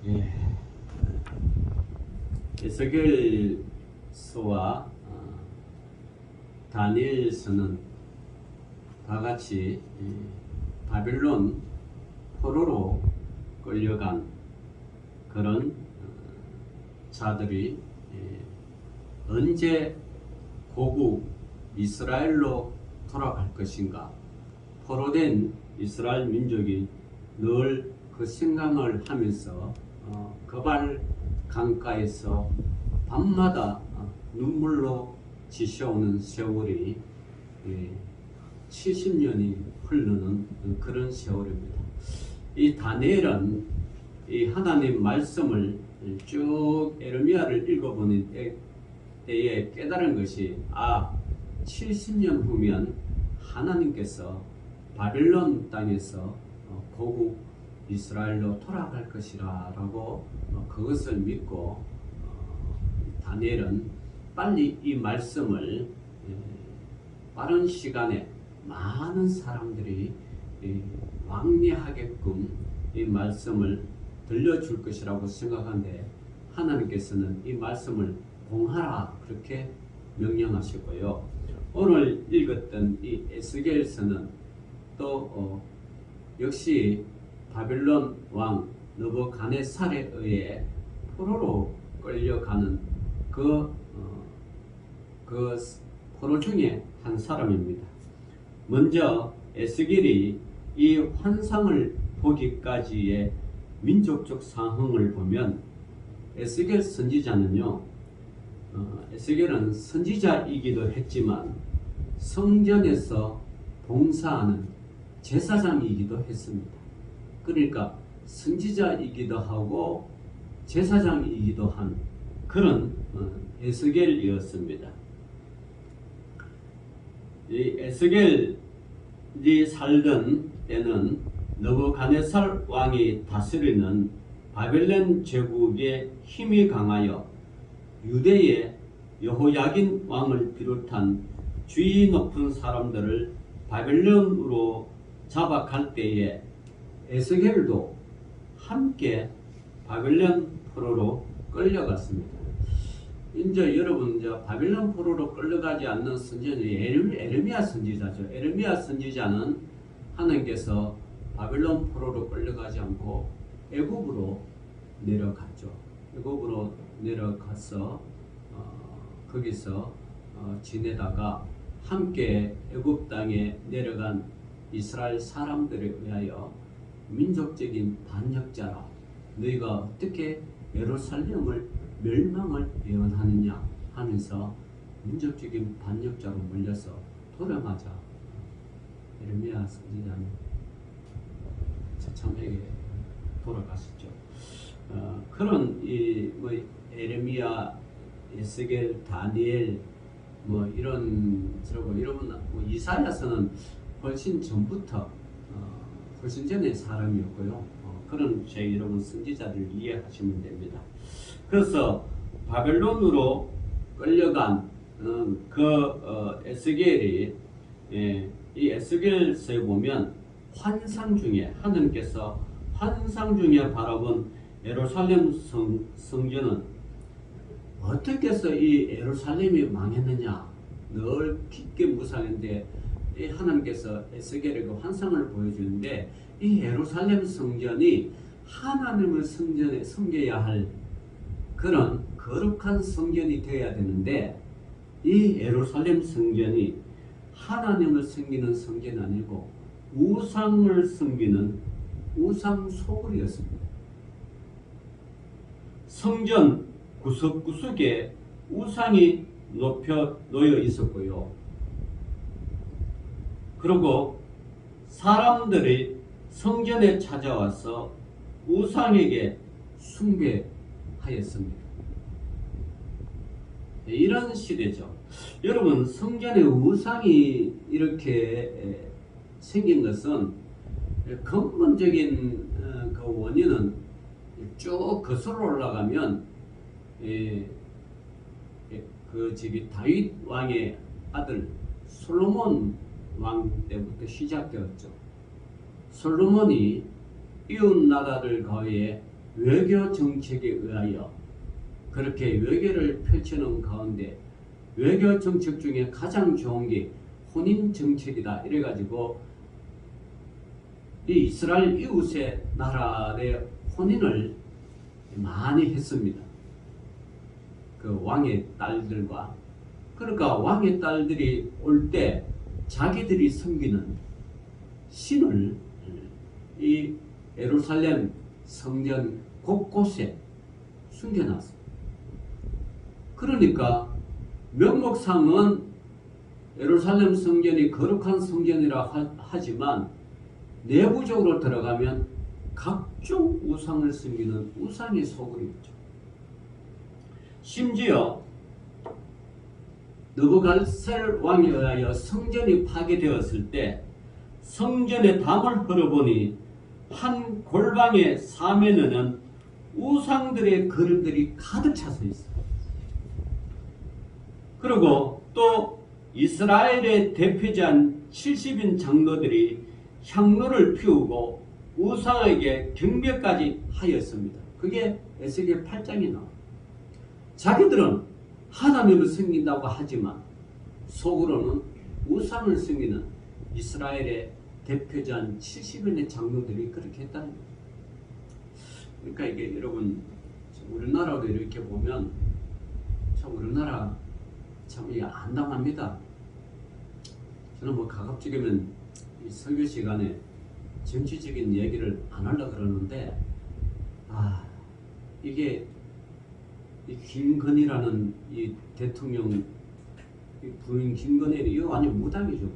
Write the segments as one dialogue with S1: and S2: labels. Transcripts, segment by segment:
S1: 예. 에스겔서와 다니엘서는 다 같이 바빌론 포로로 끌려간 그런 자들이 언제 고국 이스라엘로 돌아갈 것인가, 포로된 이스라엘 민족이 늘 그 생각을 하면서 거발 강가에서 밤마다 눈물로 지쳐오는 세월이 70년이 흐르는 그런 세월입니다. 이 다니엘은 이 하나님 말씀을 쭉 에르미야를 읽어보는 때에 깨달은 것이 70년 후면 하나님께서 바빌론 땅에서 고국 이스라엘로 돌아갈 것이라 라고 그것을 믿고 다니엘은 빨리 이 말씀을 빠른 시간에 많은 사람들이 왕래하게끔 이 말씀을 들려줄 것이라고 생각하는데, 하나님께서는 이 말씀을 공하라 그렇게 명령하시고요. 오늘 읽었던 이 에스겔서는 또 역시 바빌론 왕 느부갓네살에 의해 포로로 끌려가는 그 포로 중에 한 사람입니다. 먼저 에스겔이 이 환상을 보기까지의 민족적 상황을 보면, 에스겔 선지자는요, 에스겔은 선지자이기도 했지만 성전에서 봉사하는 제사장이기도 했습니다. 그러니까 선지자이기도 하고 제사장이기도 한 그런 에스겔이었습니다. 이 에스겔이 살던 때는 느부갓네살 왕이 다스리는 바벨론 제국의 힘이 강하여 유대의 여호야긴 왕을 비롯한 주의 높은 사람들을 바벨론으로 잡아갈 때에 에스겔도 함께 바벨론 포로로 끌려갔습니다. 이제 여러분, 바빌론 포로로 끌려가지 않는 선지자는 에르미야 선지자죠. 에르미야 선지자는 하나님께서 바빌론 포로로 끌려가지 않고 애굽으로 내려갔죠. 애굽으로 내려가서 거기서 지내다가 함께 애굽 땅에 내려간 이스라엘 사람들에 의하여 민족적인 반역자라, 너희가 어떻게 예루살렘을 멸망을 예언하느냐 하면서 민족적인 반역자로 몰려서 돌아가자 에르미야 선지자는 처참하게 돌아갔었죠. 그런 에르미야, 에스겔, 다니엘 이런 이사야서는 훨씬 전부터 훨씬 전의 사람이었고요. 그런 여러분 선지자들 이해하시면 됩니다. 그래서 바벨론으로 끌려간 에스겔이 이 에스겔서에 보면 환상 중에 하나님께서 환상 중에 바라본 예루살렘 성전은 어떻게 해서 이 예루살렘이 망했느냐 늘 깊게 묵상했는데, 하나님께서 에스겔에게 환상을 보여주는데, 이 예루살렘 성전이 하나님의 성전에 섬겨야 할 그런 거룩한 성전이 되어야 되는데, 이 예루살렘 성전이 하나님을 섬기는 성전이 아니고 우상을 섬기는 우상 소굴이었습니다. 성전 구석구석에 우상이 놓여 있었고요. 그리고 사람들이 성전에 찾아와서 우상에게 숭배하였습니다. 이런 시대죠. 여러분, 성전에 우상이 이렇게 생긴 것은 근본적인 그 원인은 쭉 거슬러 올라가면 다윗 왕의 아들 솔로몬 왕 때부터 시작되었죠. 솔로몬이 이웃 나라들 가운데 외교 정책에 의하여 그렇게 외교를 펼치는 가운데 외교 정책 중에 가장 좋은 게 혼인 정책이다. 이래가지고 이 이스라엘 이웃의 나라의 혼인을 많이 했습니다. 그 왕의 딸들과. 그러니까 왕의 딸들이 올 때 자기들이 섬기는 신을 이 예루살렘 성전 곳곳에 숨겨놨어요. 그러니까 명목상은 예루살렘 성전이 거룩한 성전이라 하지만 내부적으로 들어가면 각종 우상을 섬기는 우상의 소굴이었죠. 심지어 느부갓네살 왕에 의하여 성전이 파괴되었을 때 성전의 담을 흘러보니 한 골방의 사면에는 우상들의 그림들이 가득 차서 있어요. 그리고 또 이스라엘의 대표자인 70인 장로들이 향로를 피우고 우상에게 경배까지 하였습니다. 그게 에스겔 8장에 나와요. 자기들은 하나님을 섬긴다고 하지만 속으로는 우상을 섬기는 이스라엘의 대표자인 70인의 장로들이 그렇게 했다는 거예요. 그러니까 이게 여러분 우리나라도 이렇게 보면 참 우리나라 참 안당합니다. 저는 뭐 가급적이면 이 설교 시간에 정치적인 얘기를 안 하려고 그러는데 이게 이 김건희라는 이 대통령 이 부인 김건희 이거 완전 무당이죠.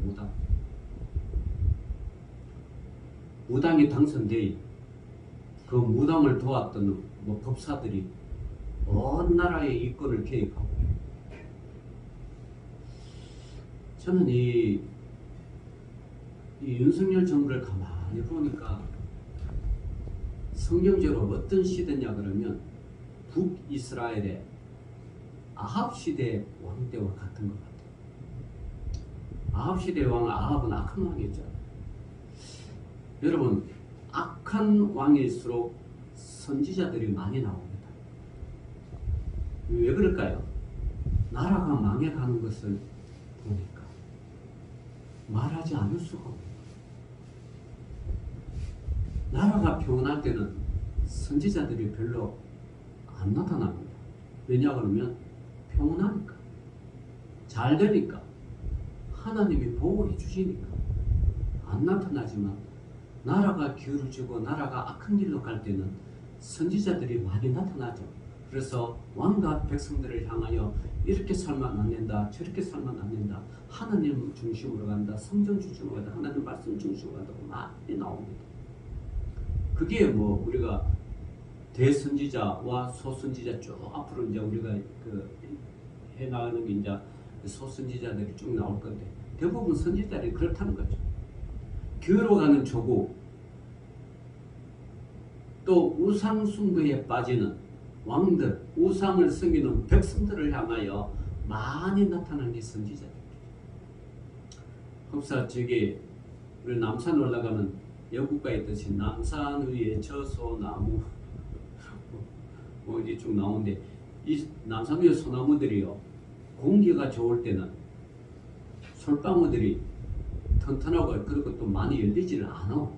S1: 무당이 당선돼 그 무당을 도왔던 뭐 법사들이 온 나라의 이권을 개입하고 저는 이 윤석열 정부를 가만히 보니까 성경적으로 어떤 시대냐 그러면 북이스라엘의 아합 시대 왕 때와 같은 것 같아요. 아합 시대 왕 아합은 악한 왕이었죠. 여러분 악한 왕일수록 선지자들이 많이 나옵니다. 왜 그럴까요? 나라가 망해가는 것을 보니까 말하지 않을 수가 없어요. 나라가 평온할 때는 선지자들이 별로 안 나타납니다. 왜냐 그러면 평온하니까 잘 되니까 하나님이 보호해 주시니까 안 나타나지만 나라가 기울어지고 나라가 악한 길로 갈 때는 선지자들이 많이 나타나죠. 그래서 왕과 백성들을 향하여 이렇게 살면 안 된다, 저렇게 살면 안 된다, 하나님 중심으로 간다, 성전 중심으로 간다, 하나님 말씀 중심으로 간다고 많이 나옵니다. 그게 뭐 우리가 대선지자와 소선지자 쭉 앞으로 이제 우리가 그 해나가는 게 이제 소선지자들이 쭉 나올 건데 대부분 선지자들이 그렇다는 거죠. 기울어가는 조국 또 우상 숭배에 빠지는 왕들, 우상을 섬기는 백성들을 향하여 많이 나타나는 게 선지자들입니다. 흡사 저기 우리 남산 올라가면 여국가에 있듯이 남산 위에 저소나무 뭐 이제 쭉 나오는데 이 남산 위에 소나무들이요 공기가 좋을 때는 솔방울들이 튼튼하고 그리고 또 많이 열리지를 않아.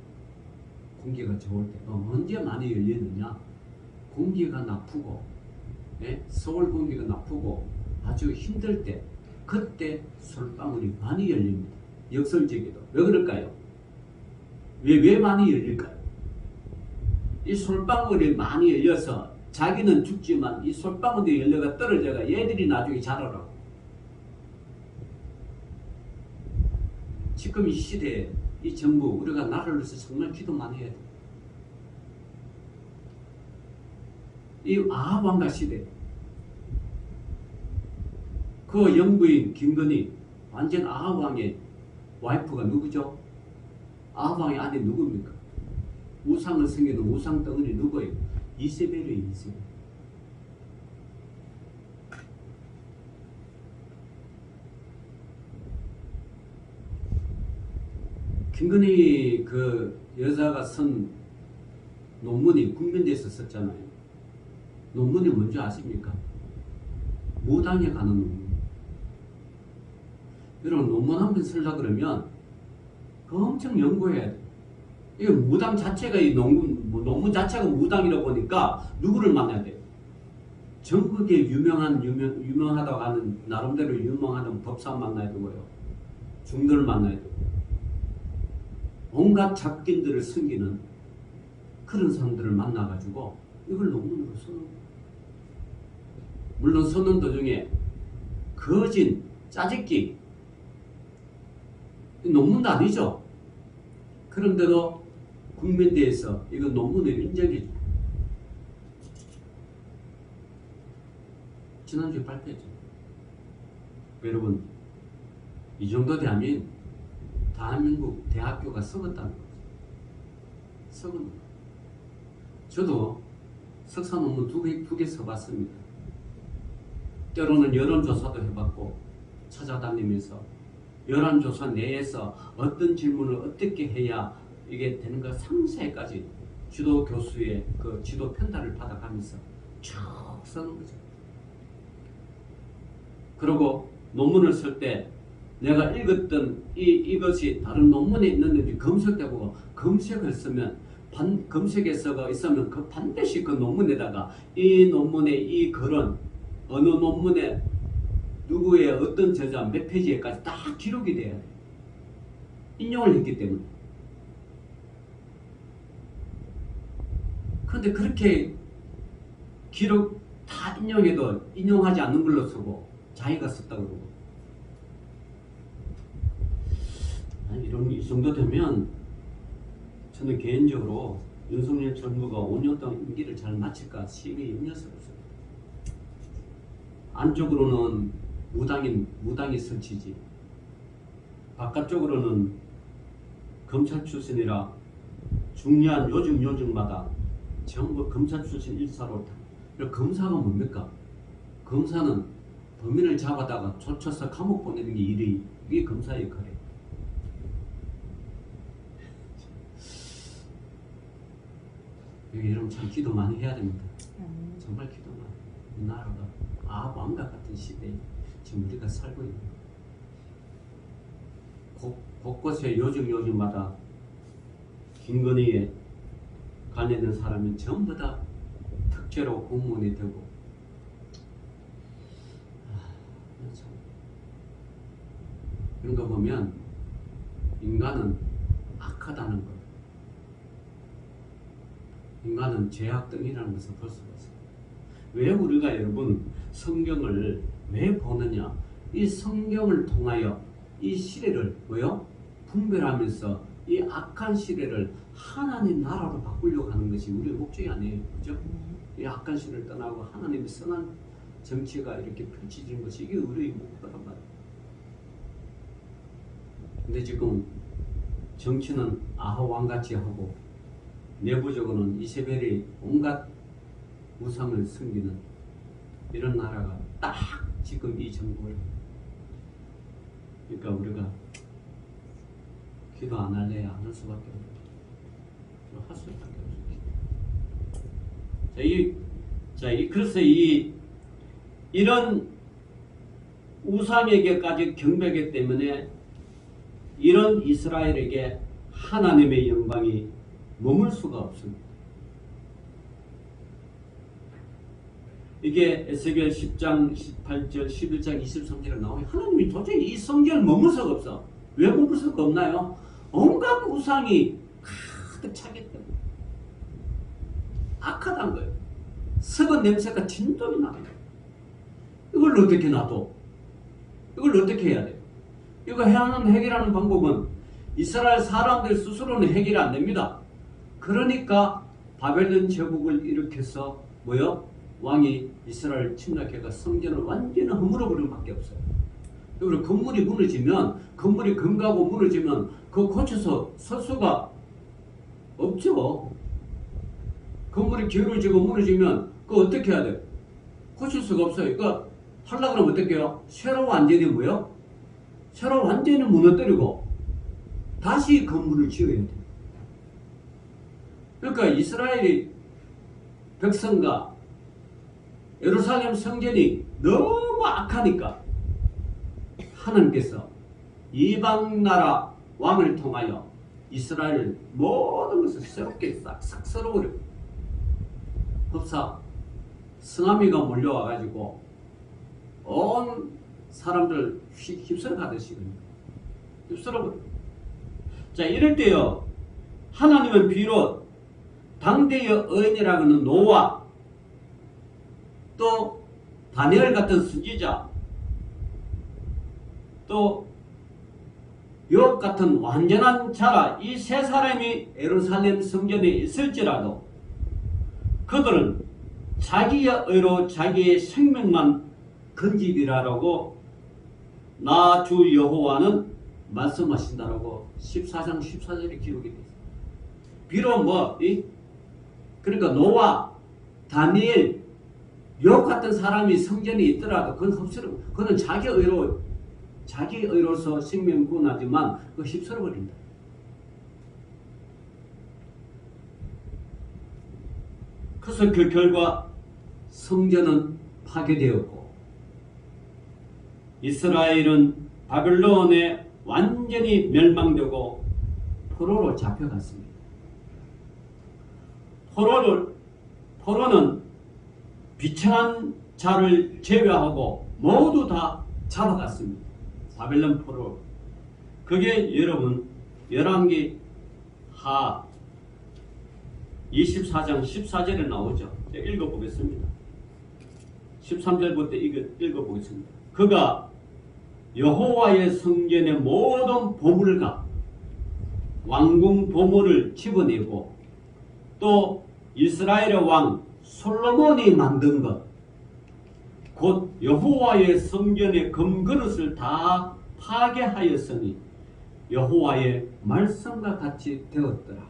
S1: 공기가 좋을 때 언제 많이 열리느냐? 공기가 나쁘고 서울 공기가 나쁘고 아주 힘들 때 그때 솔방울이 많이 열립니다. 역설적이도. 왜 그럴까요? 왜 많이 열릴까요? 이 솔방울이 많이 열려서 자기는 죽지만 이 솔방울이 열려가 떨어져가 얘들이 나중에 자라라고. 지금 이 시대에 이 정부 우리가 나라를 위해서 정말 기도 많이 해야 돼. 이 아합 왕가 시대 그 영부인 김건희 완전 아합 왕의 와이프가 누구죠? 아합 왕의 아내 누굽니까? 우상을 섬기는 우상 덩어리 누구예요? 이세벨이에요. 이세벨. 김건희 그 여자가 선 논문이 국민대에서 썼잖아요. 논문이 뭔지 아십니까? 무당에 가는 논문. 여러분 논문 한 편 쓰려고 그러면 그거 엄청 연구해야 돼. 이 무당 자체가 이 논문 자체가 무당이라고 보니까 누구를 만나야 돼? 전국에 유명하다고 하는 나름대로 유명하는 법사 만나야 되고요. 중도를 만나야 되고 온갖 잡긴들을 숨기는 그런 사람들을 만나가지고 이걸 논문으로 쓰는 거예요. 물론 쓰는 도중에 거진 짜집기 논문도 아니죠. 그런데도 국민대에서 이거 논문을 인정해 줘. 지난주에 발표했죠. 여러분 이 정도 되면 대한민국 대학교가 썩었다는 거죠. 썩은 거. 저도 석사 논문 두 개 써봤습니다. 때로는 여론조사도 해봤고 찾아다니면서 여론조사 내에서 어떤 질문을 어떻게 해야 이게 되는가 상세까지 지도 교수의 그 지도 편달을 받아가면서 쭉 쓰는 거죠. 그리고 논문을 쓸 때 내가 읽었던 이것이 다른 논문에 있는지 검색해보고 검색을 쓰면 검색에서가 있으면 반드시 그 논문에다가 이 논문의 이 글은 어느 논문에 누구의 어떤 저자 몇 페이지에까지 다 기록이 돼야 돼요. 인용을 했기 때문에. 그런데 그렇게 기록 다 인용해도 인용하지 않는 걸로 쓰고 자기가 썼다고 그러고 이런 이 정도 되면 저는 개인적으로 윤석열 정부가 5년 동안 임기를 잘 마칠까 심히 염려스럽습니다. 안쪽으로는 무당이 설치지 바깥쪽으로는 검찰 출신이라 중요한 요즘마다 전부 검찰 출신 일사로 검사가 뭡니까? 검사는 범인을 잡아다가 쫓아서 감옥 보내는 게 이게 검사의 역할이에요. 여러분 참 기도 많이 해야 됩니다. 정말 기도 많이. 이 나라가 왕과 같은 시대에 지금 우리가 살고 있는 곳곳에 요즘마다 김건희에 관련된 사람이 전부 다 특채로 공무원이 되고 그런 거 보면 인간은 악하다는 것, 인간은 죄악등이라는 것을 볼 수가 있습니다. 왜 우리가 여러분 성경을 왜 보느냐? 이 성경을 통하여 이 시대를 분별하면서 이 악한 시대를 하나님 나라로 바꾸려고 하는 것이 우리의 목적이 아니에요. 그죠? 이 악한 시대를 떠나고 하나님의 선한 정치가 이렇게 펼쳐지는 것이 이게 우리의 목표란 말이에요. 근데 지금 정치는 아하왕같이 하고 내부적으로는 이세벨이 온갖 우상을 숨기는 이런 나라가 딱 지금 이 정부를 그러니까 우리가 기도 안 할래야 안 할 수밖에 없어요. 할 수밖에 없어요. 그래서 이런 우상에게까지 경배하기 때문에 이런 이스라엘에게 하나님의 영광이 머물 수가 없습니다. 이게 에스겔 10장 18절 11장 23절에 나오면 하나님이 도저히 이 성전을 머물 수가 없어. 왜 머물 수가 없나요? 온갖 우상이 가득 차기 때문에 악하다는 거예요. 썩은 냄새가 진동이 나요. 이걸 어떻게 놔둬? 이걸 어떻게 해야 돼요? 이거 해결하는 방법은 이스라엘 사람들 스스로는 해결이 안 됩니다. 그러니까 바벨론 제국을 일으켜서 왕이 이스라엘 침략해가 성전을 완전히 허물어버리는 밖에 없어요. 그리고 건물이 무너지면 건물이 금가고 무너지면 그거 고쳐서 설 수가 없죠. 건물이 기울어지고 무너지면 그거 어떻게 해야 돼요? 고칠 수가 없어요. 그러니까 하려고 그러면 어떻게 해요? 새로 완전히 새로 완전히 무너뜨리고 다시 건물을 지어야 돼요. 그러니까 이스라엘 백성과 예루살렘 성전이 너무 악하니까 하나님께서 이방 나라 왕을 통하여 이스라엘 모든 것을 새롭게 싹싹 썰어버려. 흡사 쓰나미가 몰려와가지고 온 사람들 휩쓸어 가듯이 휩쓸어버려. 자, 이럴 때요, 하나님은 비록 당대의 의인이라고는 노아, 또 다니엘 같은 선지자, 또 욥 같은 완전한 자라, 이 세 사람이 예루살렘 성전에 있을지라도 그들은 자기의 의로 자기의 생명만 건지리라고 나 주 여호와는 말씀하신다라고 14장 14절에 기록이 되어 있습니다. 비록 그러니까 노아, 다니엘, 욥 같은 사람이 성전에 있더라도 그건 흡수로, 그는 자기 의로서 생명 구원하지만 그거 휩쓸어 버린다. 그래서 그 결과 성전은 파괴되었고 이스라엘은 바벨론에 완전히 멸망되고 포로로 잡혀갔습니다. 포로는 비천한 자를 제외하고 모두 다 잡아갔습니다. 바벨론 포로. 그게 여러분 열왕기 하 24장 14절에 나오죠. 읽어보겠습니다. 13절부터 읽어보겠습니다. 그가 여호와의 성전의 모든 보물과 왕궁 보물을 집어내고 또 이스라엘의 왕 솔로몬이 만든 것 곧 여호와의 성전의 금그릇을 다 파괴하였으니 여호와의 말씀과 같이 되었더라.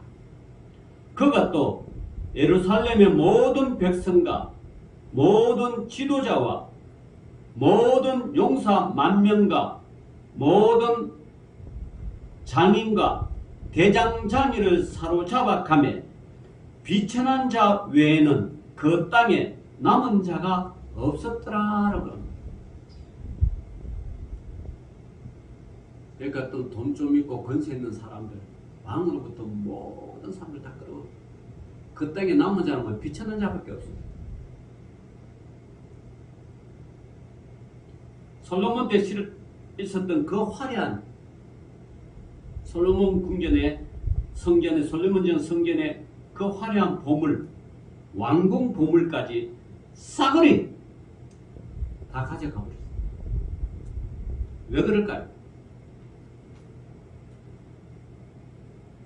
S1: 그가 또 예루살렘의 모든 백성과 모든 지도자와 모든 용사 만명과 모든 장인과 대장장이를 사로잡아 가매 비천한 자 외에는 그 땅에 남은 자가 없었더라라고 합니다. 그러니까 또 돈 좀 있고 권세 있는 사람들, 왕으로부터 모든 사람들 다 끌어. 그 땅에 남은 자는 뭐 비천한 자밖에 없어요. 솔로몬 때 있었던 그 화려한 솔로몬 궁전의 성전의 솔로몬전 성전의 그 화려한 보물, 왕궁 보물까지 싸그리 다 가져가 버렸어요. 왜 그럴까요?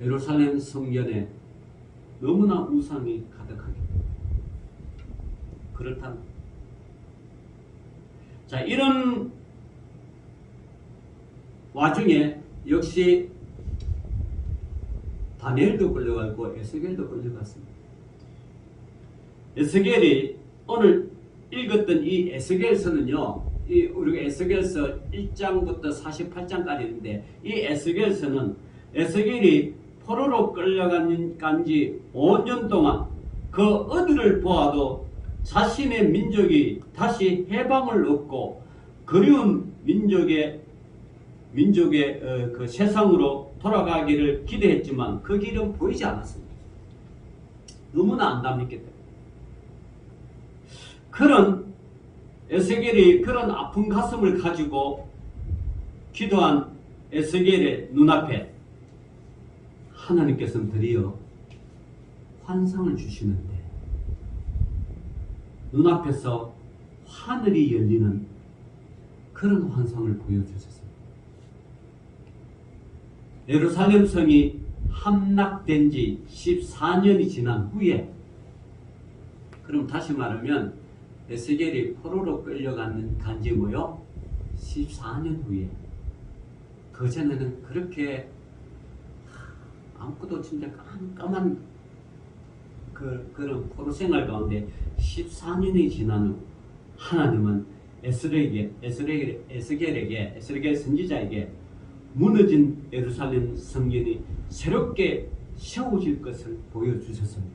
S1: 예루살렘 성전에 너무나 우상이 가득하게. 그렇다면 자, 이런 와중에 역시 다니엘도 끌려갔고 에스겔도 끌려갔습니다. 에스겔이 오늘 읽었던 이 에스겔서는요, 우리가 에스겔서 1장부터 48장까지 있는데 이 에스겔서는 에스겔이 포로로 끌려간 지 5년 동안 그 어디를 보아도 자신의 민족이 다시 해방을 얻고 그리운 민족의 그 세상으로 돌아가기를 기대했지만 그 길은 보이지 않았습니다. 너무나 안담했기 때문에. 그런 에스겔이 그런 아픈 가슴을 가지고 기도한 에스겔의 눈앞에 하나님께서는 드디어 환상을 주시는데 눈앞에서 하늘이 열리는 그런 환상을 보여주셨습니다. 예루살렘 성이 함락된 지 14년이 지난 후에, 그럼 다시 말하면 에스겔이 포로로 끌려간 지 뭐요? 14년 후에. 그전에는 그렇게 아무것도 진짜 깜깜한 그런 포로 생활 가운데 14년이 지난 후 하나님은 에스겔 선지자에게 무너진 예루살렘 성전이 새롭게 세워질 것을 보여주셨습니다.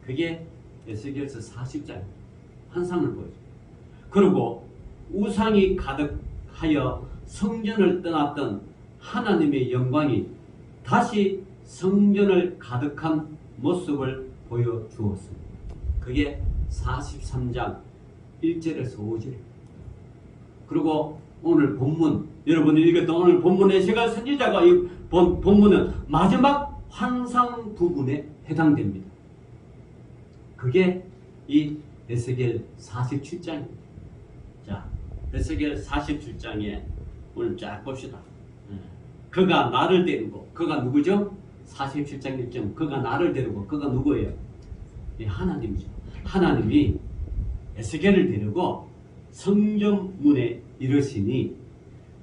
S1: 그게 에스겔서 40장 환상을 보여줍니다. 그리고 우상이 가득하여 성전을 떠났던 하나님의 영광이 다시 성전을 가득한 모습을 보여주었습니다. 그게 43장 1절에서 5절. 그리고 오늘 본문, 여러분이 읽었던 오늘 본문의 에스겔 선지자가 이 본문은 마지막 환상 부분에 해당됩니다. 그게 이 에스겔 47장입니다. 자, 에스겔 47장에 오늘 쫙 봅시다. 그가 나를 데리고, 그가 누구죠? 47장 1절. 그가 나를 데리고, 그가 누구예요? 하나님이죠. 하나님이 에스겔을 데리고 성전문에 이르시니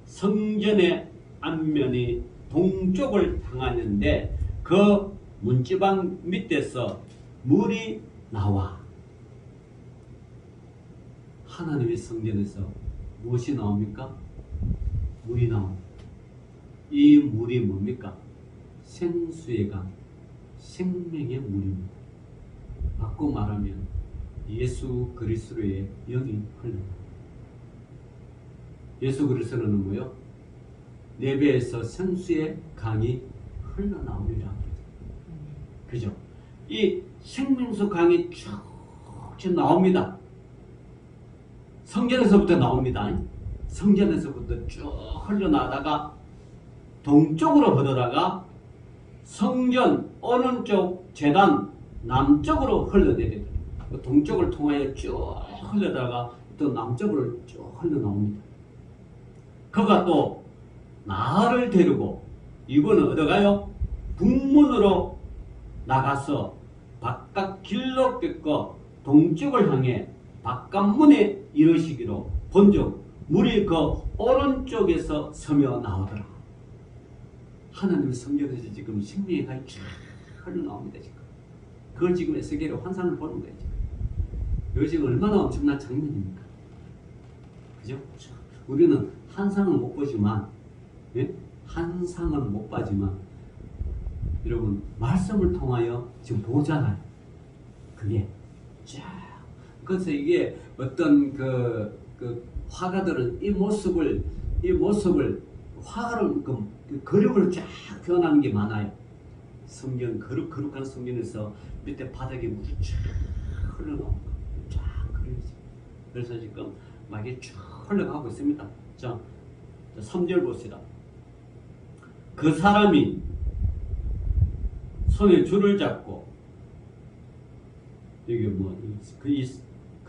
S1: 성전의 앞면이 동쪽을 향하는데 그 문지방 밑에서 물이 나와. 하나님의 성전에서 무엇이 나옵니까? 물이 나옵니다. 이 물이 뭡니까? 생수의 강, 생명의 물입니다. 바꿔 말하면 예수 그리스도의 영이 흘러나옵니다. 예수 그리스도는 뭐요? 내 배에서 생수의 강이 흘러나오리라. 그죠? 이 생명수 강이 쭉 나옵니다. 성전에서부터 나옵니다. 성전에서부터 쭉 흘러나다가 동쪽으로 흐르다가 성전 오른쪽 제단 남쪽으로 흘러내립니다. 동쪽을 통하여 쭉 흘러다가 또 남쪽으로 쭉 흘러나옵니다. 그가 또 나를 데리고 이번은 어디 가요? 북문으로 나가서 바깥 길로 뺏고 동쪽을 향해 바깥문에 이르시기로 본즉 물이 그 오른쪽에서 서며 나오더라. 하나님의 성전에서 지금 생명의 강이 쫙 흘러나옵니다. 지금 그걸 지금 에스겔의 환상을 보는 거예요. 이거 지금 얼마나 엄청난 장면입니까? 그죠? 우리는 환상은 못 보지만, 예? 환상은 못 봐지만 여러분 말씀을 통하여 지금 보잖아요. 그게 쫙. 그래서 이게 어떤 그 화가들은 이 모습을 화가를 그림을 쫙 표현하는 게 많아요. 성경 거룩한 성경에서 밑에 바닥에 물이 쫙 흘러나오는 거, 쫙 그려지. 그래서 지금 막 이게 쭉 흘러가고 있습니다. 자, 3절 봅시다. 그 사람이 손에 줄을 잡고 이게 뭐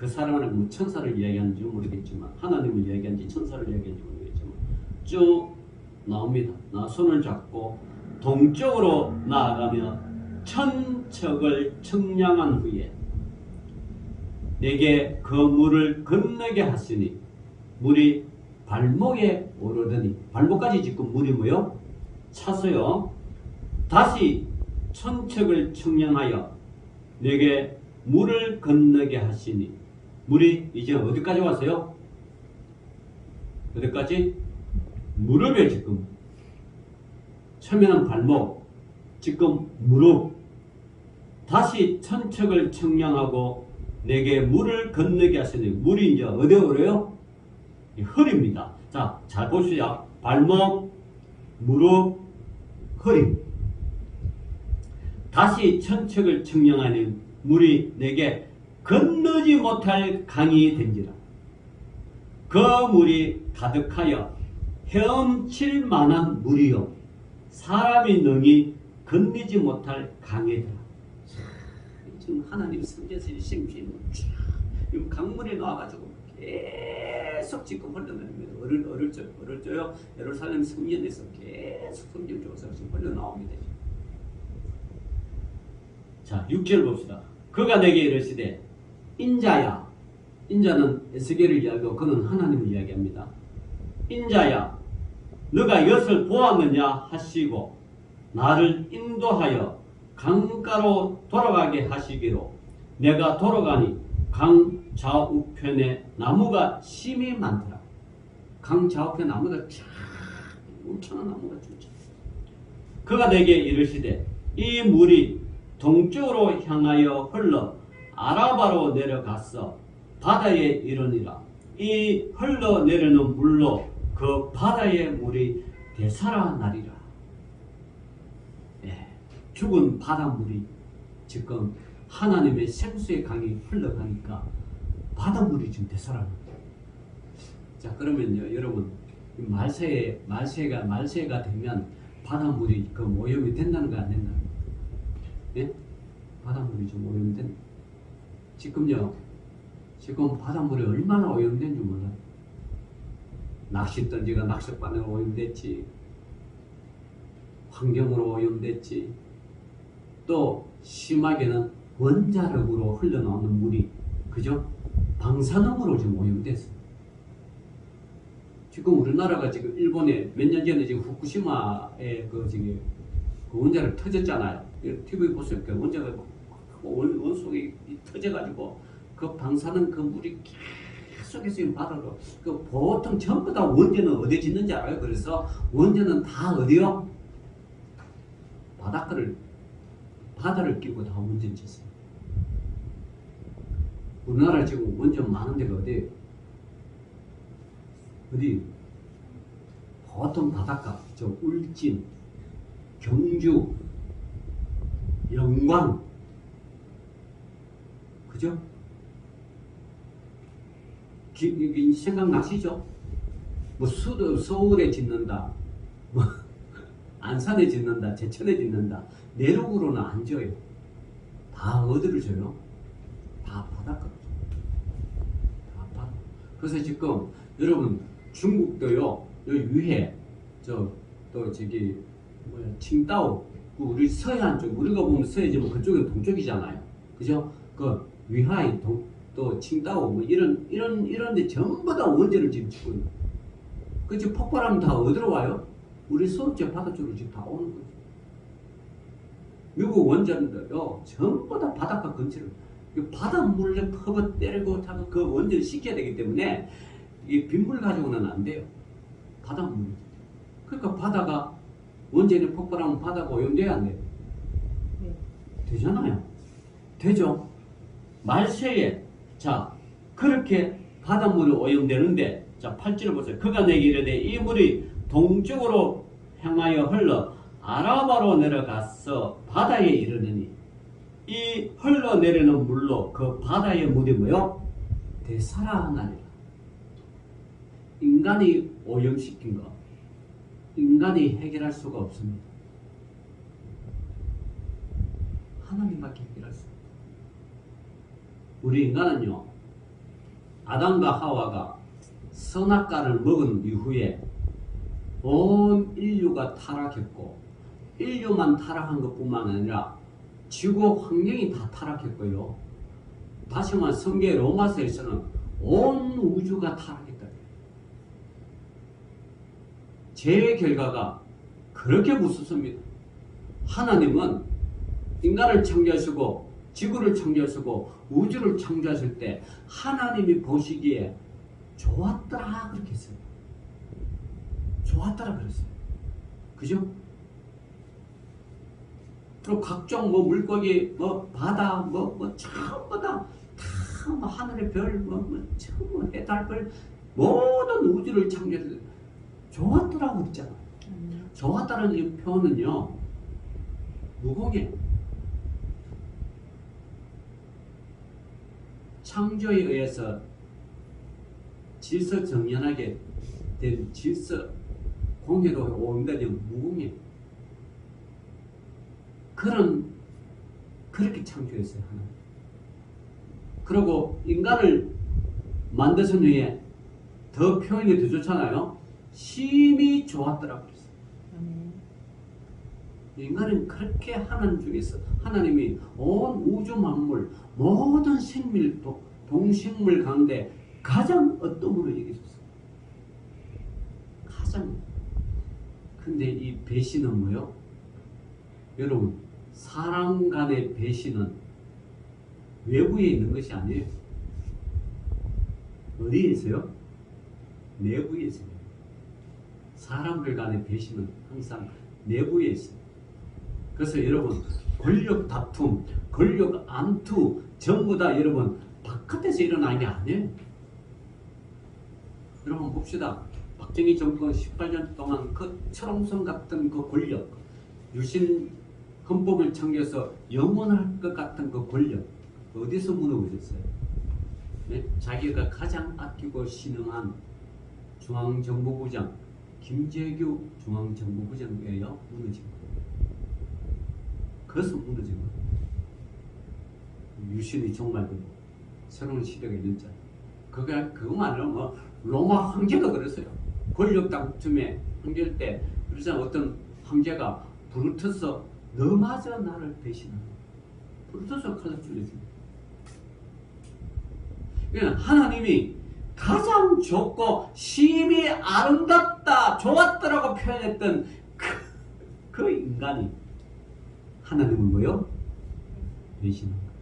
S1: 그 사람은 뭐 천사를 이야기하는지 모르겠지만 하나님을 이야기하는지 천사를 이야기하는지 모르겠지만 쭉 나옵니다. 나 손을 잡고 동쪽으로 나아가며 천척을 청량한 후에 내게 그 물을 건너게 하시니 물이 발목에 오르더니 발목까지 지금 물이 뭐요? 차서요. 다시 천척을 청량하여 내게 물을 건너게 하시니 물이 이제 어디까지 왔어요? 어디까지? 무릎에 지금 처음에는 발목, 지금 무릎. 다시 천척을 청량하고 내게 물을 건너게 하시니 물이 이제 어디에 오래요? 허리입니다. 자, 잘 보시죠. 발목, 무릎, 허리. 다시 천척을 청량하니 물이 내게 건너지 못할 강이 된지라. 그 물이 가득하여 헤엄칠 만한 물이요 사람이 능히 건너지 못할 강이더라. 지금 하나님 성전에서 심지는 강물에 나와가지고 계속 지금 흘러내립니다. 어를져요. 예루살렘 성전에서 계속 성전 쪽에서 지금 흘러나옵니다. 자, 6절 봅시다. 그가 내게 이르시되 인자야. 인자는 에스겔을 이야기하고 그는 하나님을 이야기합니다. 인자야, 너가 이것을 보았느냐 하시고 나를 인도하여 강가로 돌아가게 하시기로 내가 돌아가니 강 좌우편에 나무가 심히 많더라. 강 좌우편 나무가 쫙 엄청난 나무가 좋죠. 그가 내게 이르시되 이 물이 동쪽으로 향하여 흘러 아라바로 내려갔어 바다에 이르니라. 이 흘러내리는 물로 그 바다의 물이 되살아나리라. 예, 죽은 바닷물이 지금 하나님의 생수의 강이 흘러가니까 바닷물이 지금 되살아납니다. 자, 그러면요, 여러분, 말세가 되면 바닷물이 그 오염이 된다는 거 안 된다는 거? 예? 바닷물이 좀 오염된. 지금 바닷물이 얼마나 오염된지 몰라요. 낚싯던지가 낚싯바늘 오염됐지, 환경으로 오염됐지, 또 심하게는 원자력으로 흘러나오는 물이, 그죠? 방사능으로 지금 오염됐어요. 지금 우리나라가 지금 일본에 몇 년 전에 지금 후쿠시마에 그 원자력 터졌잖아요. TV 보세요. 그 원자가 원속이 터져가지고 그 방사능 그 물이 계속해서 지금 바다로, 그 보통 전부 다 원전은 어디 짓는지 알아요? 그래서 원전은 다 어디요? 바다를 끼고 다 원전 짓어요. 우리나라 지금 원전 많은 데가 어디예요? 어디? 보통 바닷가, 저 울진, 경주, 영광, 그죠? 생각나시죠? 뭐 서울에 짓는다, 뭐 안산에 짓는다, 제천에 짓는다, 내륙으로는 안 져요. 다 어디를 줘요? 다 바닷가. 다 바다. 그래서 지금 여러분 중국도요, 요 위해 칭다오, 우리 서해안 쪽, 우리가 보면 서해지면 그쪽은 동쪽이잖아요. 그죠? 그 위하이 또 칭다오 뭐 이런 데 전부 다 원전을 지금 짓고 있는. 그 지금 폭발하면 다 어디로 와요? 우리 서울제 바다 쪽으로 지금 다 오는 거죠. 미국 원전들요 전부 다 바닷가 근처로 바닷물에 퍼버 때리고 그 원전을 식혀야 되기 때문에 이 빗물 가지고는 안 돼요. 바닷물. 그러니까 바다가 원전이 폭발하면 바다가 오염돼야 안 돼요? 네. 되잖아요. 되죠. 말세에 자 그렇게 바닷물이 오염되는데, 자 8절을 보세요. 그가 내게 이르되 이 물이 동쪽으로 향하여 흘러 아라바로 내려가서 바다에 이르느니 이 흘러내리는 물로 그 바다의 물이 뭐요? 되살아나리라. 인간이 오염시킨 거 인간이 해결할 수가 없습니다. 하나님밖에 해결할 수 없습니다. 우리 인간은요, 아담과 하와가 선악과를 먹은 이후에 온 인류가 타락했고, 인류만 타락한 것뿐만 아니라 지구 환경이 다 타락했고요. 다시 말해 성경 로마서에서는 온 우주가 타락했다. 죄의 결과가 그렇게 무섭습니다. 하나님은 인간을 창조하시고 지구를 창조하시고 우주를 창조하실 때 하나님이 보시기에 좋았더라 그렇게 했어요. 좋았더라 그랬어요. 그죠? 그리고 각종 물고기, 바다, 전부 다 하늘의 별, 전부 해달별 모든 우주를 창조해서 좋았더라고 그랬잖아요. 좋았다는 이 표현은요, 무공해. 창조에 의해서 질서 정연하게 된 질서 공회로 오염되는 무공해. 그렇게 창조했어요, 하나님. 그리고 인간을 만드신 후에 더 표현이 더 좋잖아요. 심히 좋았더라고 그랬어요. 인간은 그렇게 하나님 중에서 하나님이 온 우주 만물 모든 생물 동식물 가운데 가장 어떤 분을 얘기했어요. 가장. 근데 이 배신은 뭐요? 여러분, 사람 간의 배신은 외부에 있는 것이 아니에요. 어디에 있어요? 내부에 있어요. 사람들 간의 배신은 항상 내부에 있어요. 그래서 여러분 권력 다툼, 권력 암투 전부 다 여러분 바깥에서 일어나는 게 아니에요. 여러분 봅시다. 박정희 정권 18년 동안 그 철옹성 같은 그 권력, 유신 헌법을 챙겨서 영원할 것 같은 그 권력 어디서 무너졌어요? 네? 자기가 가장 아끼고 신음한 중앙정보부장 김재규 중앙정보부장이에요. 무너진 거예요. 그래서 무너진 거예요. 유신이 종말되고 새로운 시대가 열렸잖아. 그거만으로 뭐 로마 황제가 그랬어요. 권력 다툼에 황제일 때 그러자 어떤 황제가 브루투스 너마저 나를 배신하는 브루투스 칼을 찔렸습니다. 하나님이 가장 좋고 심히 아름답다 좋았다라고 표현했던 그 인간이 하나님은 뭐요? 배신한 거예요.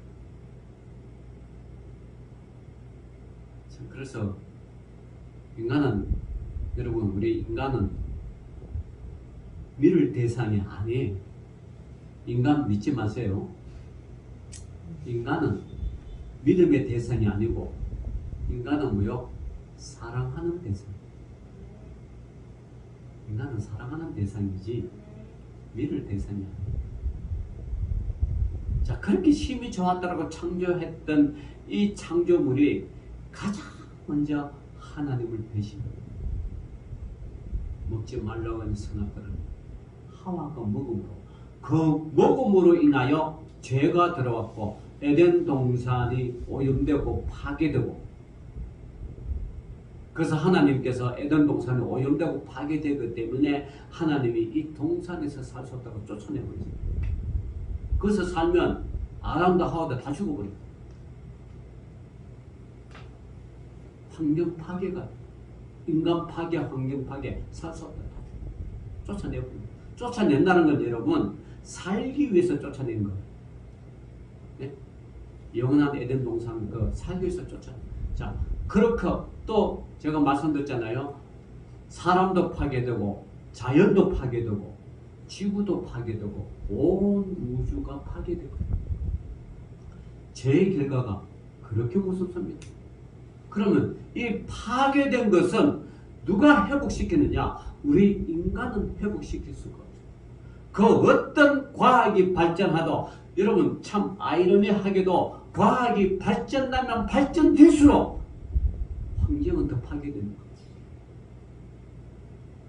S1: 그래서 인간은 여러분 우리 인간은 믿을 대상이 아니에요. 인간 믿지 마세요. 인간은 믿음의 대상이 아니고 인간은 뭐요? 사랑하는 대상. 인간은 사랑하는 대상이지 믿을 대상이 아니에요. 자, 그렇게 심히 좋았다라고 창조했던 이 창조물이 가장 먼저 하나님을 배신합니다. 먹지 말라고 하는 선악과를 하와가 먹음으로 그 먹음으로 인하여 죄가 들어왔고 에덴 동산이 오염되고 파괴되고 그래서 하나님께서 에덴 동산이 오염되고 파괴되기 때문에 하나님이 이 동산에서 살 수 없다고 쫓아내버리죠. 그래서 살면 아담도 하와도 다 죽어버려요. 환경 파괴가 인간 파괴, 환경 파괴, 살 수 없다. 쫓아내버려요. 쫓아낸다는 건 여러분 살기 위해서 쫓아낸 거예요. 네? 영원한 에덴 동산 그 살기 위해서 쫓아낸. 자, 그렇게 또 제가 말씀드렸잖아요. 사람도 파괴되고 자연도 파괴되고 지구도 파괴되고 온 우주가 파괴되고 죄의 결과가 그렇게 무섭습니다. 그러면 이 파괴된 것은 누가 회복시키느냐? 우리 인간은 회복시킬 수가 없어요. 그 어떤 과학이 발전하도 여러분 참 아이러니하게도 과학이 발전하면 발전될수록 환경은 더 파괴되는 거예요.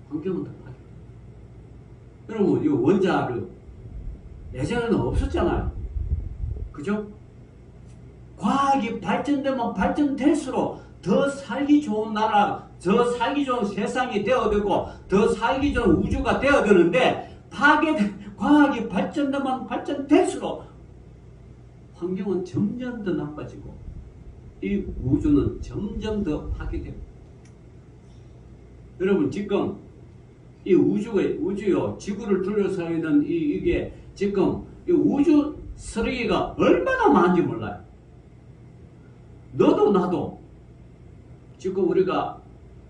S1: 환경은 더 파괴. 여러분 이 원자력 예전에는 없었잖아요. 그죠? 과학이 발전되면 발전될수록 더 살기 좋은 나라, 더 살기 좋은 세상이 되어되고 더 살기 좋은 우주가 되어되는데 과학이 발전되면 발전될수록 환경은 점점 더 나빠지고 이 우주는 점점 더 파괴되고 여러분 지금 이 우주요 지구를 둘러싸여 있는 이게 지금 이 우주 쓰레기가 얼마나 많은지 몰라요. 너도 나도 지금 우리가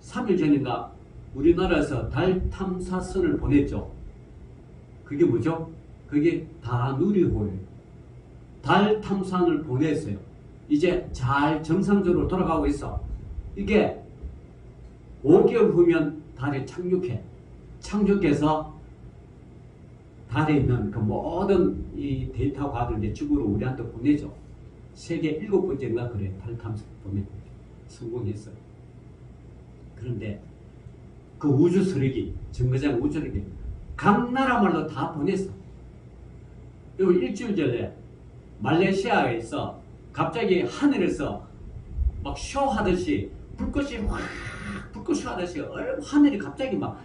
S1: 3일 전인가 우리나라에서 달 탐사선을 보냈죠. 그게 뭐죠? 그게 다누리호예요. 달 탐사선을 보냈어요. 이제 잘 정상적으로 돌아가고 있어. 이게 5개월 후면 달에 착륙해서 달에 있는 그 모든 이 데이터 과들 이제 지구로 우리한테 보내죠. 세계 7번째인가 그래. 달 탐사 보내 성공했어요. 그런데 그 우주 쓰레기, 정거장 우주 쓰레기 각 나라말로 다 보냈어. 그리고 일주일 전에 말레이시아에서 갑자기 하늘에서 막 쇼하듯이 불꽃이 하듯이 하늘이 갑자기 막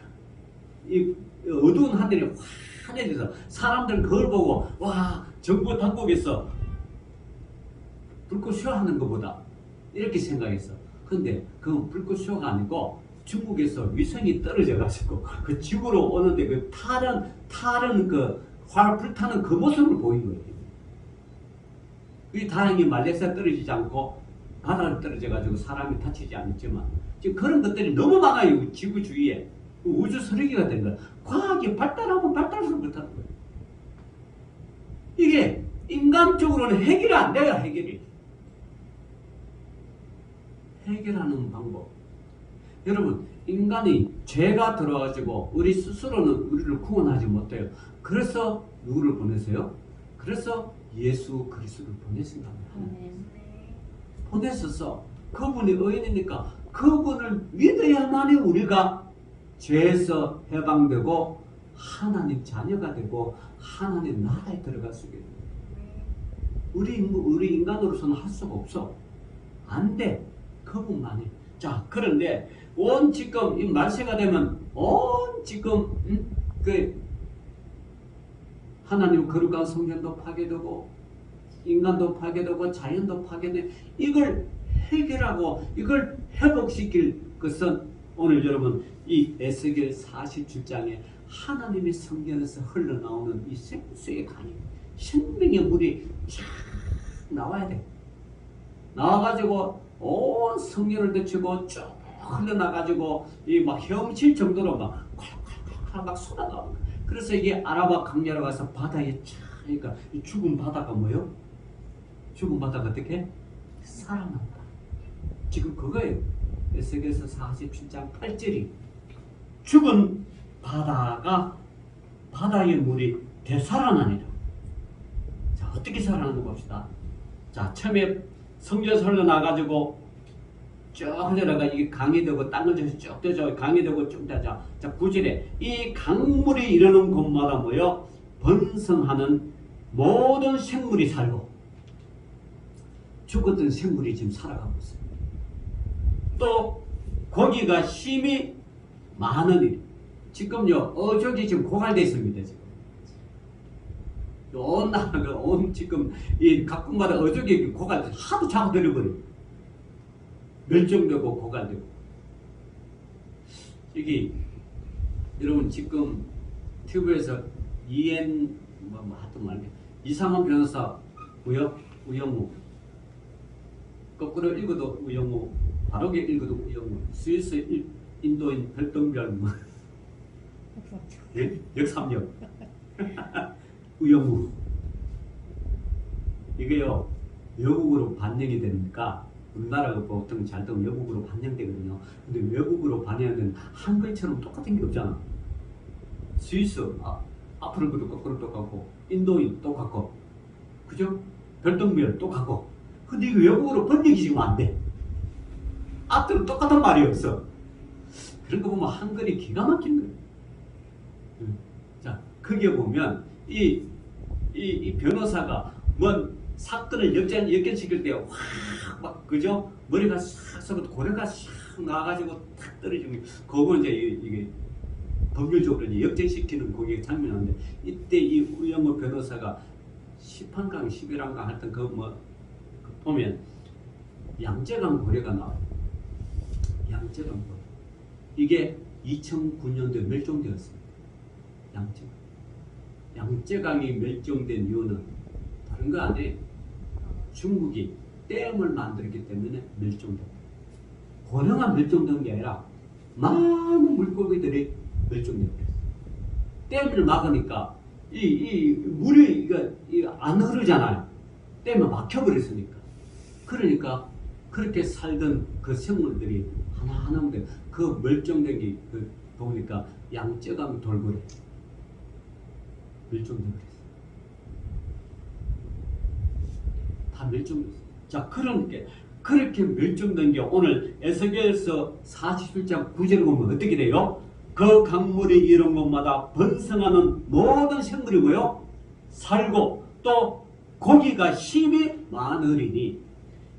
S1: 이 어두운 하늘이 환해져서 사람들은 그걸 보고 와 정부 당국에서 불꽃 쇼하는 것보다 이렇게 생각했어. 근데 그건 불꽃 쇼가 아니고 중국에서 위성이 떨어져가지고 그 지구로 오는데 그 타는 그 활 불타는 그 모습을 보인 거예요. 이 다행히 말레이시아 떨어지지 않고 바다를 떨어져가지고 사람이 다치지 않았지만 지금 그런 것들이 너무 많아요. 지구 주위에 우주 쓰레기가 된 거야. 과학이 발달하면 발달수록 그렇다는 거예요. 이게 인간적으로는 해결이 안 돼요. 해결하는 방법. 여러분, 인간이 죄가 들어가지고 우리 스스로는 우리를 구원하지 못해요. 그래서 누구를 보내세요? 그래서 예수 그리스도를 보내신다. 보내셔서 그분이 의인이니까 그분을 믿어야만이 우리가 죄에서 해방되고 하나님 자녀가 되고 하나님 나라에 들어갈 수 있게 됩니다. 우리 인간으로서는 할 수가 없어. 안 돼. 그분만이. 자, 그런데 온 지금 이 말세가 되면 온 지금 그 하나님 거룩한 성전도 파괴되고 인간도 파괴되고 자연도 파괴돼. 이걸 해결하고 이걸 회복시킬 것은 오늘 여러분 이 에스겔 47장에 하나님의 성전에서 흘러나오는 이 생수의 강이 생명의 물이 쫙 나와야 돼. 나와가지고 온 성전을 데치고 쭉 흘러나가지고 이 막 헤엄칠 정도로 막 콸콸콸 막 쏟아나오는 거야. 그래서 이게 아라바 강야로 가서 바다에 쫙 그러니까 이 죽은 바다가 뭐요? 죽은 바다가 어떻게? 살아난다. 지금 그거예요. 에스겔서 47장 8절이 죽은 바다가 바다의 물이 되살아나니라. 자, 어떻게 살아나는 거 봅시다. 자, 처음에 성전에서 흘러나가지고 쭉 흘러나가 이게 강이 되고 땅을 져서 쭉 되죠. 강이 되고 쭉 되죠. 자, 9절에 이 강물이 이르는 곳마다 뭐요? 번성하는 모든 생물이 살고 죽었던 생물이 지금 살아가고 있습니다. 또 고기가 힘이 많으니 지금요 어족이 지금 고갈되어 있습니다. 지금 온 나라가 온 지금 이 각국마다 어족이 고갈돼 하도 잡아들여버려. 멸종되고 고갈되고. 여기 여러분 지금 튜브에서 이엔 하여튼 말이야 이상한 변호사 우영우 거꾸로 읽어도 우영우 바르게 읽어도 우영우 스위스 인도인 별똥별 역삼역 우영우 이게요 외국으로 반영이 되니까 우리나라가 보통 잘 되면 외국으로 반영되거든요. 근데 외국으로 반영된 한글처럼 똑같은 게 없잖아. 스위스 앞으로 그도 거꾸로 똑같고 인도인 똑같고 그죠? 별똥별 똑같고 근데 이거 외국어로 번역이 지금 안 돼. 앞뒤로 똑같은 말이 없어. 그런 거 보면 한글이 기가 막힌 거예요. 자, 거기에 보면 이 변호사가 뭔 사건을 역전시킬 때 확 막 그죠? 머리가 싹 썩어도 고래가 싹 나와가지고 탁 떨어지는 게 그거 이제 이게 법률적으로 이제 역전시키는 그게 장면인데 이때 이 우영우 변호사가 10한강 11한강 하여튼 보면 양재강 고래가 나와요. 양재강 고래. 이게 2009년도에 멸종되었습니다. 양재강이 멸종된 이유는 다른 거 아니에요. 중국이 댐을 만들었기 때문에 멸종됩니다. 고래만 멸종된 게 아니라 많은 물고기들이 멸종됩니다. 댐을 막으니까 이 물이 안 흐르잖아요. 댐에 막혀버렸으니까. 그러니까 그렇게 살던 그 생물들이 하나하나인데 그 멸종된 게 보니까 양재강 돌고래 멸종되버렸어요. 다 멸종됐어요. 자, 그러니까 그렇게 멸종된 게 오늘 에스겔서 47장 9절을 보면 어떻게 돼요? 그 강물이 이런 곳마다 번성하는 모든 생물이 뭐요? 살고 또 고기가 힘이 많으리니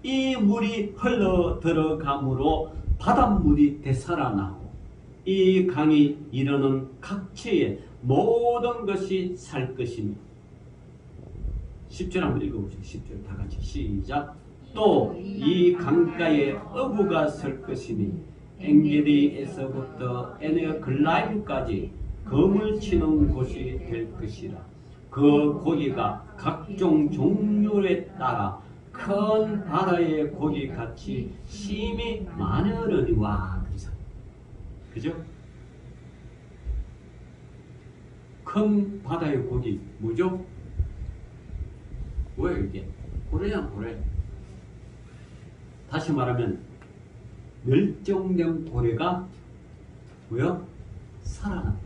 S1: 이 물이 흘러 들어감으로 바닷물이 되살아나고 이 강이 이르는 각처에 모든 것이 살 것이며 10절 한번 읽어보세요. 10절 다 같이 시작. 또 이 강가에 어부가 설 것이니 엔게디에서부터 에네글라임까지 검을 치는 곳이 될 것이라. 그 고기가 각종 종류에 따라 큰 바다의 고기 같이 힘이 많으려니와. 그죠? 큰 바다의 고기 뭐죠? 뭐예요 이게? 고래야 고래. 다시 말하면 멸종된 고래가 뭐요? 살아난다.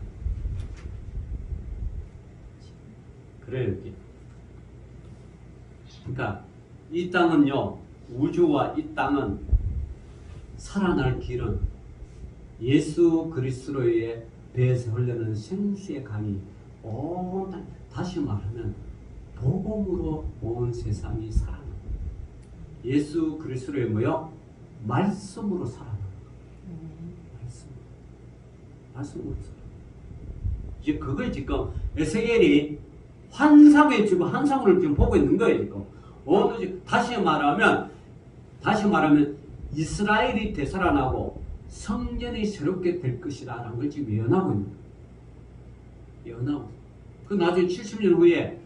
S1: 그래요 이게. 그러니까 이 땅은요, 우주와 이 땅은 살아날 길은 예수 그리스도의 배에서 흘러는 생수의 강이 온 땅, 다시 말하면 복음으로 온 세상이 살아난다. 예수 그리스도의 뭐요? 말씀으로 살아난다. 말씀으로 살아난다. 이제 그걸 지금 에스겔이 환상을 지금 보고 있는 거예요. 지금. 다시 말하면 이스라엘이 되살아나고 성전이 새롭게 될 것이라는 걸 지금 예언하고 있는 거예요. 예언하고. 그 나중에 70년 후에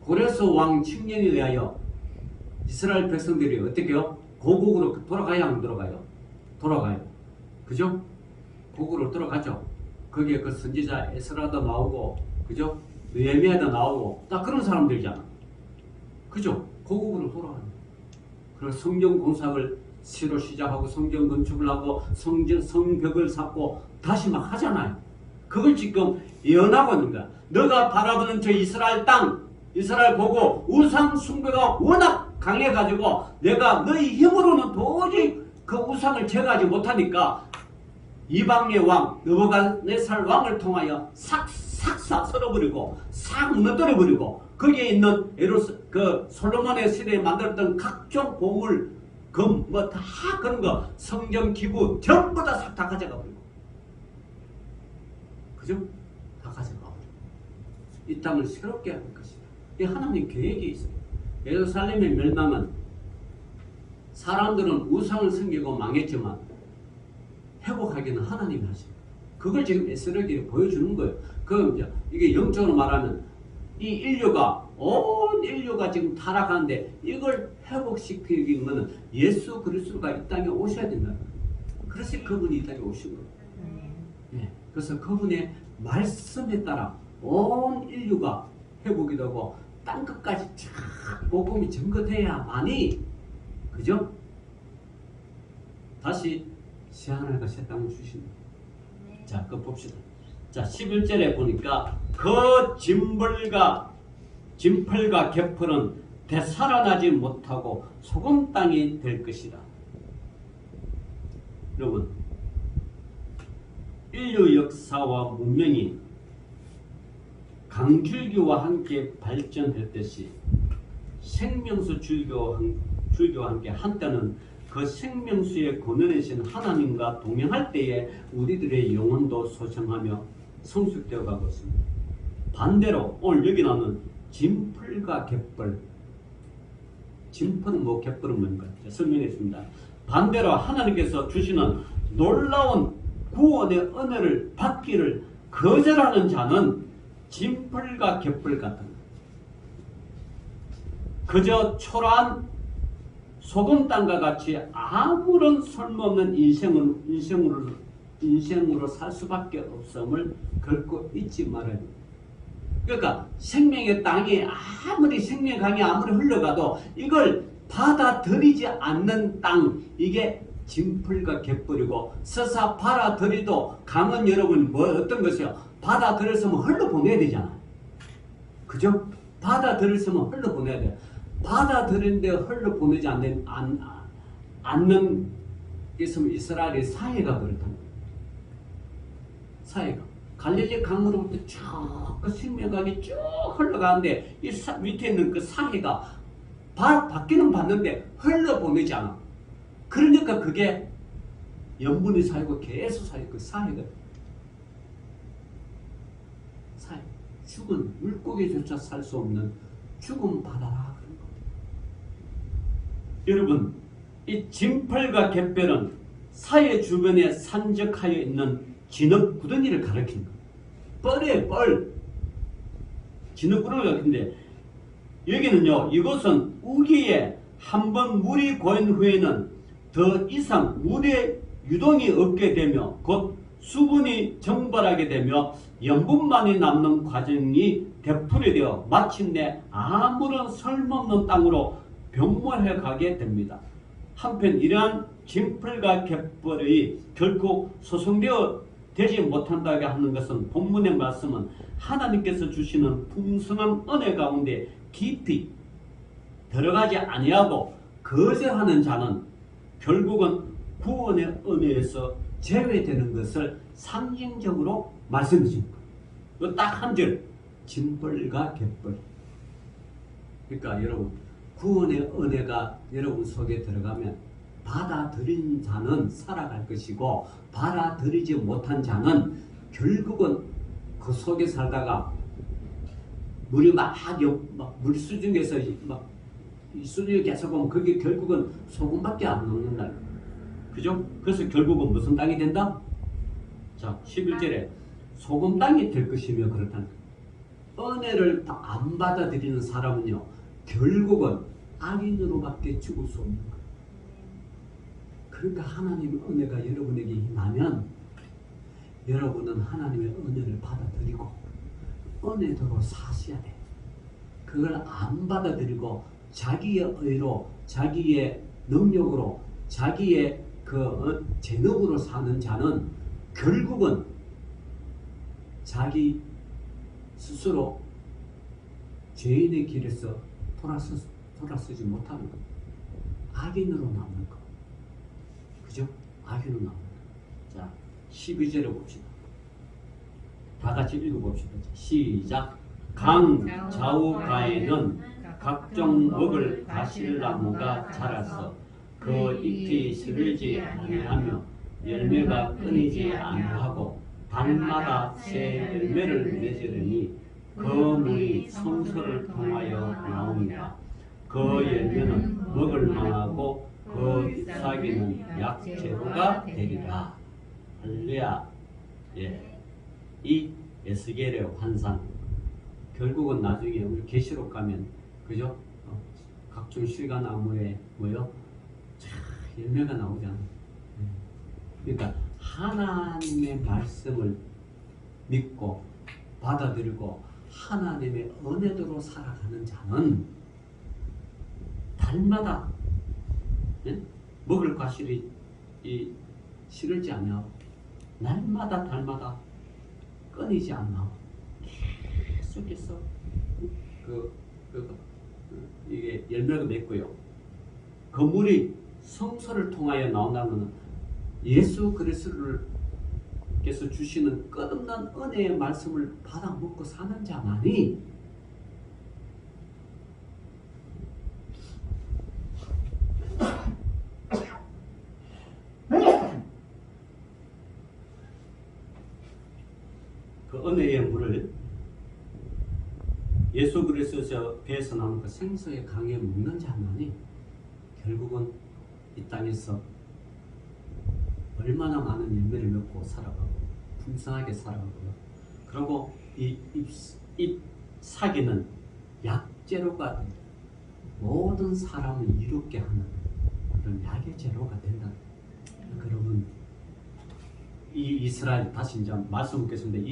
S1: 고레스 왕 칙령에 의하여 이스라엘 백성들이 어떻게 해요? 고국으로 돌아가야 안 돌아가요? 돌아가요. 그죠? 고국으로 돌아가죠. 거기에 그 선지자 에스라도 나오고, 그죠? 느헤미야도 나오고, 딱 그런 사람들이잖아. 그죠? 고국으로 돌아가는. 그리고 성경 공사를 새로 시작하고, 성경 건축을 하고, 성벽을 쌓고, 다시 막 하잖아요. 그걸 지금 예언하고 있는 거야. 너가 바라보는 저 이스라엘 땅, 이스라엘 보고, 우상 숭배가 워낙 강해가지고, 내가 너희 힘으로는 도저히 그 우상을 제거하지 못하니까, 이방의 왕, 느부갓네살 왕을 통하여 싹 썰어버리고, 싹 무너뜨려버리고, 거기에 있는 솔로몬의 시대에 만들었던 각종 보물, 금, 다 그런 거, 성경 기구, 전부 다 싹 다 가져가 버리고. 그죠? 다 가져가 버리고. 이 땅을 새롭게 할 것이다. 이 하나님 계획이 있어요. 예루살렘의 멸망은 사람들은 우상을 섬기고 망했지만, 회복하기는 하나님이 하십니다. 그걸 지금 에스겔이 보여주는 거예요. 이게 영적으로 말하면 온 인류가 지금 타락하는데 이걸 회복시키는 것은 예수 그리스도가 이 땅에 오셔야 된다. 그래서 그분이 이 땅에 오신 거예요. 네. 그래서 그분의 말씀에 따라 온 인류가 회복이 되고 땅 끝까지 쫙 복음이 증거돼야만이, 그죠? 다시 새하늘과 새 땅을 주신다. 자, 그거 봅시다. 자, 11절에 보니까 그 진펄과 개펄은 되살아나지 못하고 소금 땅이 될 것이다. 여러분, 인류 역사와 문명이 강줄기와 함께 발전했듯이 생명수 줄기와 함께 한때는 그 생명수의 근원이신 하나님과 동행할 때에 우리들의 영혼도 소생하며 성숙되어 가고 있습니다. 반대로 오늘 여기 나오는 진펄과 갯벌, 진펄은 뭐 갯벌은 뭔가 설명했습니다. 반대로 하나님께서 주시는 놀라운 구원의 은혜를 받기를 거절하는 자는 진펄과 갯벌 같은 것, 그저 초라한 소금 땅과 같이 아무런 설모없는 인생으로 살 수밖에 없음을 결코 잊지 말아야 됩니다. 그러니까 생명의 땅이 아무리 생명의 강이 아무리 흘러가도 이걸 받아들이지 않는 땅, 이게 진풀과 갯벌이고, 서사 받아들이도 강은 여러분 어떤 것이요? 받아들였으면 흘러보내야 되잖아. 그죠? 받아들였으면 흘러보내야 돼. 받아들이는데 흘러보내지 않는 있으면 이스라엘의 사해가 그렇단 말이에요. 사해가 갈릴리 강으로부터 쭉 그 생명강이 쭉 흘러가는데 이 밑에 있는 그 사해가 받기는 받는데 흘러보내지 않아. 그러니까 그게 염분이 쌓이고 계속 쌓이고 그 사해가 사해, 죽은 물고기조차 살 수 없는 죽은 바다라. 여러분, 이 진펄과 갯벌은 사해 주변에 산적하여 있는 진흙 구덩이를 가리킨다. 뻘이에요, 뻘. 진흙 구덩이가 가리킨데, 여기는요, 이곳은 우기에 한번 물이 고인 후에는 더 이상 물의 유동이 없게 되며 곧 수분이 증발하게 되며 염분만이 남는 과정이 되풀이 되어 마침내 아무런 설모없는 땅으로 변모해 가게 됩니다. 한편 이러한 진펄과 갯벌이 결코 소성되어 되지 못한다고 하는 것은 본문의 말씀은 하나님께서 주시는 풍성한 은혜 가운데 깊이 들어가지 아니하고 거절하는 자는 결국은 구원의 은혜에서 제외되는 것을 상징적으로 말씀해 줍니다. 딱 한 줄, 진벌과 갯벌. 그러니까 여러분, 구원의 은혜가 여러분 속에 들어가면 받아들인 자는 살아갈 것이고 받아들이지 못한 자는 결국은 그 속에 살다가 물이 물 수중에서 이 수중에 계속 오면 그게 결국은 소금밖에 안 녹는 날. 그죠? 그래서 결국은 무슨 땅이 된다? 자, 11절에 소금 땅이 될 것이며 그렇다는 거예요. 은혜를 안 받아들이는 사람은요, 결국은 악인으로밖에 죽을 수 없는 거예요. 그러니까 하나님의 은혜가 여러분에게 임하면 여러분은 하나님의 은혜를 받아들이고 은혜대로 사셔야 돼. 그걸 안 받아들이고 자기의 의로, 자기의 능력으로, 자기의 그 재능으로 사는 자는 결국은 자기 스스로 죄인의 길에서 돌아서지 못하는 것. 악인으로 남는 것. 그죠? 악인으로 남는 것. 자, 12절에 봅시다. 다 같이 읽어봅시다. 시작. 강 좌우가에는 각종 먹을 가실나무가 자라서 그 잎이 시들지 아니하며 열매가 끊이지 아니하고 달마다 새 열매를 맺으리니 그 물이 성소를 통하여 나옵니다. 그 열매는 먹을 만하고 그 잎사귀는 약재료가 되리라. 할렐루야. 예. 이 에스겔의 환상 결국은 나중에 우리 계시록 가면 그죠? 각종 실과나무에 뭐요? 열매가 나오잖아. 그러니까 하나님의 말씀을 믿고 받아들이고 하나님의 은혜대로 살아가는 자는 달마다 먹을 과실이 시들지 않냐. 날마다 달마다 끊이지 않나. 계속해서 이게 열매가 맺고요. 그 물이 성소를 통하여 나온다는 것은 예수 그리스도께서 주시는 끝없는 은혜의 말씀을 받아 먹고 사는 자만이 그 은혜의 물을 예수 그리스도의 배에서 나오는 그 생수의 강에 먹는 자만이 결국은 이 땅에서 얼마나 많은 열매를 맺고 살아가고 풍성하게 살아가고요. 그리고 이 잎사귀는 약재료가 모든 사람을 이롭게 하는 그런 약의 재료가 된다. 여러분, 이 이스라엘, 다시 이제 말씀 묻겠습니다.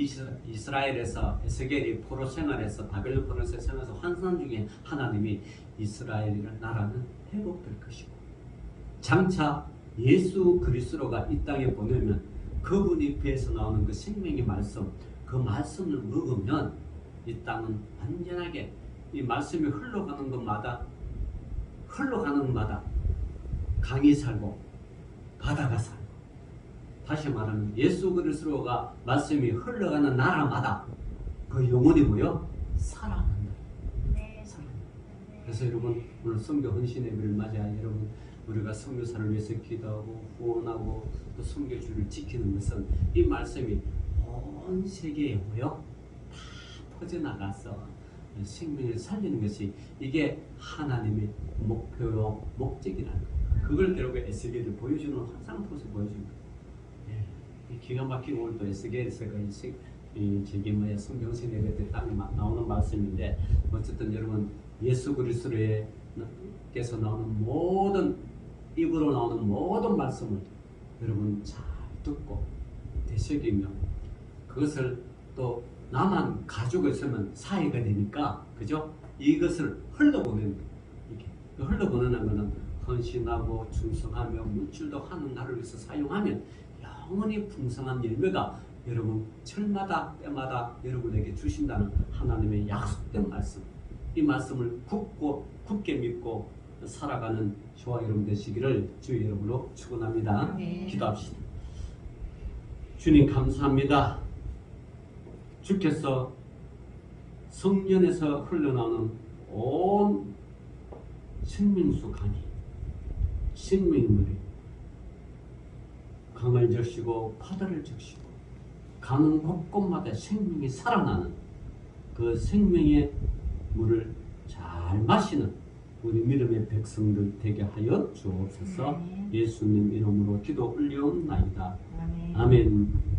S1: 이스라엘에서 에스겔이 포로 생활에서 바벨론 포로 생활에서 환상 중에 하나님이 이스라엘 나라는 회복될 것이고 장차 예수 그리스도가 이 땅에 보내면 그분이 배에서 나오는 그 생명의 말씀, 그 말씀을 먹으면 이 땅은 완전하게 이 말씀이 흘러가는 것마다 강이 살고 바다가 살고, 다시 말하면 예수 그리스도가 말씀이 흘러가는 나라마다 그 영혼이 뭐요? 살아난다. 살아난다. 그래서 여러분 오늘 선교 헌신 예배를 맞아 여러분 우리가 선교사를 위해서 기도하고 후원하고 또 선교주를 지키는 것은 이 말씀이 온 세계에 뭐요? 다 퍼져나가서 생명을 살리는 것이 이게 하나님의 목표요 목적이라는 거예요. 그걸 결국 에스겔을 보여주는 환상 통해서 보여주는 거예요. 기가 막히고 오늘 또 에스겔에서 저기 성경신 예배 때 딱 나오는 말씀인데 어쨌든 여러분 예수 그리스도께서 나오는 모든 입으로 나오는 모든 말씀을 여러분 잘 듣고 되새기며 그것을 또 나만 가지고 있으면 사회가 되니까, 그죠? 이것을 흘러보내는 거예요. 이렇게 흘러보내는 거는 헌신하고 충성하며 물질도 하는 나를 위해서 사용하면 영원히 풍성한 열매가 여러분 철마다 때마다 여러분에게 주신다는 하나님의 약속된 말씀. 이 말씀을 굳게 믿고 살아가는 저와 여러분 되시기를 주의 이름으로 축원합니다.
S2: 네.
S1: 기도합시다. 주님 감사합니다. 주께서 성전에서 흘러나오는 온 생명수 강이, 생명의 물이 강을 적시고 바다를 적시고 가는 곳곳마다 생명이 살아나는 그 생명의 물을 잘 마시는 우리 믿음의 백성들 되게 하여 주옵소서.
S2: 네.
S1: 예수님 이름으로 기도 올려옵나이다.
S2: 아멘.
S1: 아멘.